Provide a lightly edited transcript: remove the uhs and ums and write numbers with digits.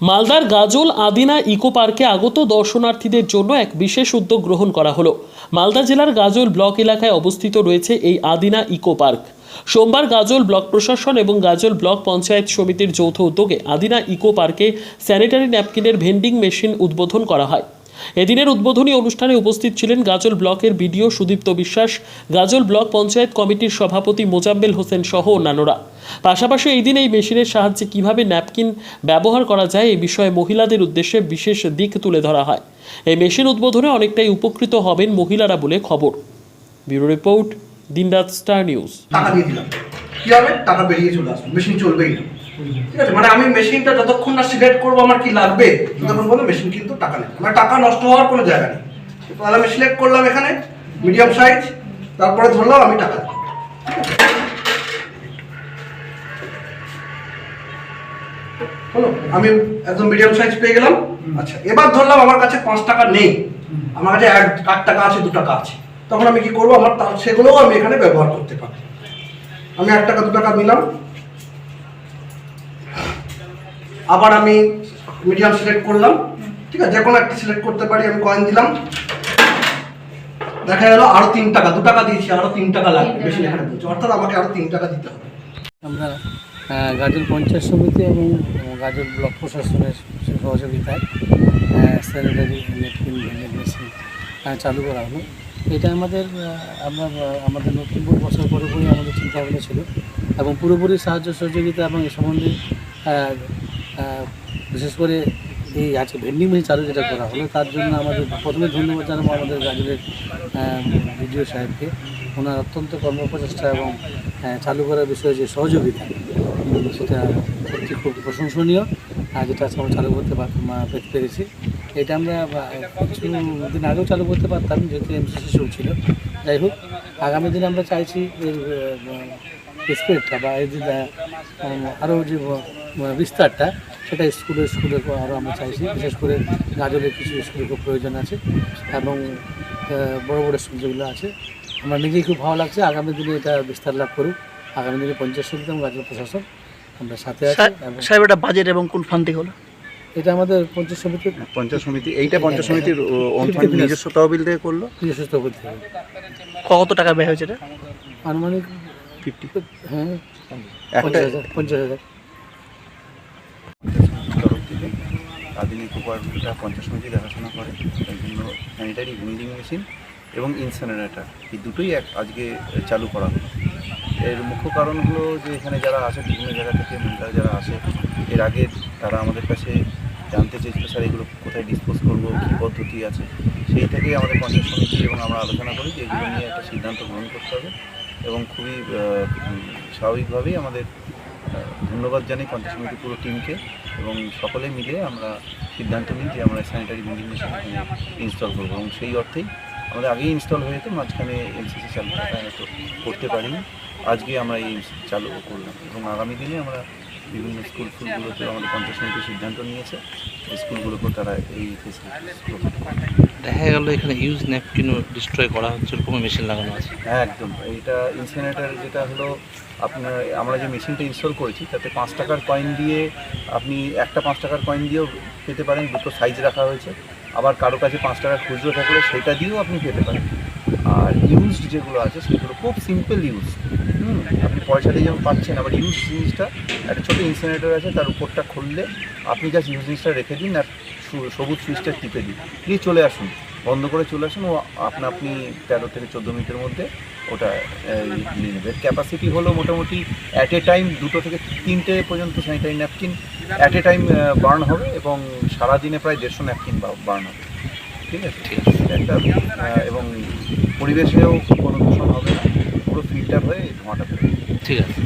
মালদার গাজল আদিনা ইকো পার্কে আগত দর্শনার্থীদের জন্য এক বিশেষ উদ্যোগ গ্রহণ করা হলো। মালদা জেলার গাজল ব্লক এলাকায় অবস্থিত রয়েছে এই আদিনা ইকো পার্ক। সোমবার গাজল ব্লক প্রশাসন এবং গাজল ব্লক পঞ্চায়েত সমিতির যৌথ উদ্যোগে আদিনা ইকো পার্কে স্যানিটারি ন্যাপকিনের ভেন্ডিং মেশিন উদ্বোধন করা হয়। এদিনের উদ্বোধনী অনুষ্ঠানে উপস্থিত ছিলেন গাজল ব্লকের বিডিও সুদীপ্ত বিশ্বাস, গাজল ব্লক পঞ্চায়েত কমিটির সভাপতি মোজাম্মেল হোসেন সহ অন্যান্যরা। পাশাপাশি এই দিন এই মেশিনের সাহায্যে কিভাবে ন্যাপকিন ব্যবহার করা যায় এই বিষয়ে মহিলাদের উদ্দেশ্যে বিশেষ দিক তুলে ধরা হয়। এই মেশিন উদ্বোধনে অনেকটাই উপকৃত হবেন মহিলারা বলে খবর। ব্যুরো রিপোর্ট, দিনরাত স্টার নিউজ। টাকা দিয়ে দিলাম, কি হবে? টাকা বেরিয়ে চলে আসবে, মেশিন চলবেই না। ঠিক আছে, মানে আমি মেশিনটা যতক্ষণ না সিলেক্ট করবো আমার কি লাগবে ততক্ষণ বলে মেশিন কিন্তু টাকা নেই, আমার টাকা নষ্ট হওয়ার কোনো জায়গা নেই। তাহলে আমি সিলেক্ট করলাম এখানে মিডিয়াম সাইজ, তারপরে ধরলাম আমি টাকা দিই। হলো, আমি একদম মিডিয়াম সাইজ পেয়ে গেলাম। আচ্ছা, এবার ধরলাম আমার কাছে 5 টাকা নেই, আমার কাছে 1 টাকা আছে, 2 টাকা আছে, তখন আমি কি করবো? আমার সেগুলোও আমি এখানে ব্যবহার করতে পারি। আমি 1 টাকা 2 টাকা নিলাম, আবার আমি মিডিয়াম সিলেক্ট করলাম। ঠিক আছে, যে কোনো একটা সিলেক্ট করতে পারি। আমি কয়েন দিলাম, দেখা গেল আরো 3 টাকা, 2 টাকা দিয়েছি, আরো 3 টাকা লাগবে, বেশি এখানে বলছে, অর্থাৎ আমাকে আরো 3 টাকা দিতে হবে। আমরা গাজল পঞ্চায়েত সমিতি এবং গাজল ব্লক প্রশাসনের সহযোগিতায় স্যানিটারি ন্যাপকিন ভেন্ডিং মেশিন চালু করা হলো। এটা আমাদের নতুন বছর পুরোপুরি আমাদের চিন্তাভাবনা ছিল এবং পুরোপুরি সাহায্য সহযোগিতা এবং এ সম্বন্ধে বিশেষ করে এই আছে ভেন্ডিং মেশিন চালু যেটা করা হলো, তার জন্য আমাদের প্রথমে ধন্যবাদ জানাবো আমাদের গাজলের বিডিও সাহেবকে। ওনার অত্যন্ত কর্মপ্রচেষ্টা এবং চালু করার বিষয়ে যে সহযোগিতা, সেটা সত্যি খুব প্রশংসনীয়। আর যেটা আমরা চালু করতে পেরেছি, এটা আমরা কিছু দিন আগেও চালু করতে পারতাম যেহেতু এমসিসি ছিল। যাই হোক, আগামী দিনে আমরা চাইছি এর স্প্রেডটা বা এর যে আরও যে বিস্তারটা, সেটা স্কুলে আরও আমরা চাইছি। বিশেষ করে গাজলের কিছু স্কুলের খুব প্রয়োজন আছে এবং বড় বড় স্কুল যেগুলো আছে, আমার নিজেই খুব ভালো লাগছে। আগামী দিনে এটা বিস্তার লাভ করুক। আগামী দিনে পঞ্চায়েত সমিতি এবং গাজল প্রশাসন আমরা সাথে আছি। সাহেব, এটা বাজেট এবং কোন ফান্ড থেকে হলো? এটা আমাদের পঞ্চায়েত সমিতি, এইটা পঞ্চায়েত সমিতির নিজস্ব তহবিল থেকে করলো, নিজস্ব তহবিল থেকে। কত টাকা ব্যয় হয়েছে এটা? আনুমানিক 50, হ্যাঁ 50,000। আদিনা ইকো পার্কটা পঞ্চায়েত সমিতি দেখাশোনা করে, তাই জন্য স্যানিটারি ভেন্ডিং মেশিন এবং ইনসিনারেটর এই দুটোই আজকে চালু করা হলো। এর মুখ্য কারণ হলো যে এখানে যারা আসে, বিভিন্ন জায়গা থেকে মহিলারা যারা আসে, এর আগে তারা আমাদের কাছে জানতে চেয়েছিল স্যার এগুলো কোথায় ডিসপোজ করবো, কী পদ্ধতি আছে। সেই থেকেই আমাদের পঞ্চায়েত সমিতি এবং আমরা আলোচনা করি যে এগুলো নিয়ে একটা সিদ্ধান্ত গ্রহণ করতে হবে এবং খুবই স্বাভাবিকভাবেই আমাদের ধন্যবাদ জানাই পঞ্চায়েত সমিতি পুরো টিমকে এবং সকলে মিলে আমরা সিদ্ধান্ত নিই যে আমরা স্যানিটারি ভেন্ডিং মেশিন ইনস্টল করবো এবং সেই অর্থেই আমাদের আগেই ইনস্টল হয়ে যেত, মাঝখানে এমসিসি চালু হয়তো করতে পারিনি। আজকে আমরা এই চালু করলাম এবং আগামী দিনে আমরা বিভিন্ন স্কুলগুলোতে আমাদের পঞ্চায়েত সমিতি সিদ্ধান্ত নিয়েছে, স্কুলগুলোকেও তারা এই ফেসিলিটি। দেখা গেল এখানে ইউজ ন্যাপকিনও ডিস্ট্রয় করা হচ্ছে, কোনো মেশিন লাগানো আছে? হ্যাঁ, একদম। এইটা ইনসিনারেটর যেটা হলো, আমরা যে মেশিনটা ইনস্টল করেছি তাতে 5 টাকার কয়েন দিয়ে আপনি একটা 5 টাকার কয়েন দিয়েও পেতে পারেন, দুটো সাইজ রাখা হয়েছে। আবার কারো কাছে 5 টাকার খুচরো থাকলে সেটা দিয়েও আপনি পেতে পারেন। আর ইউজড যেগুলো আছে সেগুলো খুব সিম্পল ইউজ, আপনি পয়সা দিয়ে যেমন পাচ্ছেন, আবার ইউজ জিনিসটা একটা ছোটো ইনসিনারেটর আছে, তার উপরটা খুললে আপনি জাস্ট ইউজ জিনিসটা রেখে দিন আর সবুজ সুইচটা টিপে দিন, দিয়ে চলে আসুন, বন্ধ করে চলে আসুন, ও আপনি 13 থেকে 14 মিনিটের মধ্যে ওটা নিয়ে নেবে। ক্যাপাসিটি হলো মোটামুটি অ্যাট এ টাইম 2 থেকে 3টে পর্যন্ত sanitary napkin at a time burn হবে এবং সারাদিনে প্রায় 150 ন্যাপকিন বার্ন হবে। ঠিক আছে, একটা এবং পরিবেশেও কোনো দূষণ হবে না, পুরো ফিল্টার হয়ে ধোঁয়াটা বেরোবে। ঠিক আছে।